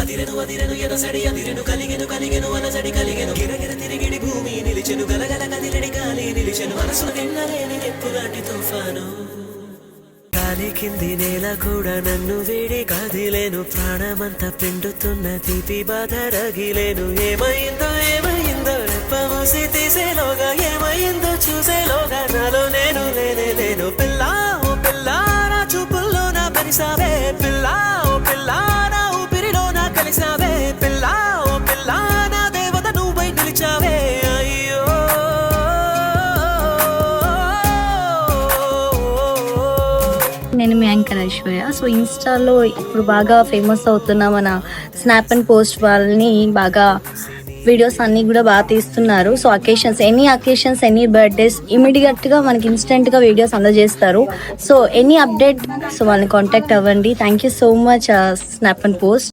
అదిరెను అదిరెను ఎదసడి అదిరెను కలిగెను కలిగెను అలసడి కలిగెను గిరగిర తిరిగిడి భూమి నిలిచెను గలగల కదిలడి గాలి నిలిచెను మనసును నిన్నలేని నెప్పులాంటి తుఫాను గాలి కింది నేల కూడా నన్ను వీడి కదిలేను ప్రాణమంతా పిండుతున్న తీపి బాధ రగిలేను ఏమైందో ఏమైందో రెప్పమూసి తీసేలోగా ఏమైందో చూసేలోగా నాలో నేను లేనే లేను పిల్లా ఓ పిల్లా నా చూపుల్లో నా పరిసావే పిల్లా ఓ పిల్లా నా ఊపిరిలో నా కలిసావే పిల్లా ఓ పిల్లా నా దేవత నువ్వై నిలిచావే అయ్యో నేను మీ యాంకర్ ఐశ్వర్య. సో ఇన్స్టాలో ఇప్పుడు బాగా ఫేమస్ అవుతున్న మన స్నాప్ అండ్ పోస్ట్ వాళ్ళని బాగా వీడియోస్ అన్నీ కూడా బాగా తీస్తున్నారు. So any occasions any birthdays ఇమీడియట్గా మనకి ఇన్స్టెంట్గా వీడియోస్ అందజేస్తారు. సో ఎనీ అప్డేట్ సో వాళ్ళని కాంటాక్ట్ అవ్వండి. Thank you so much snap and post.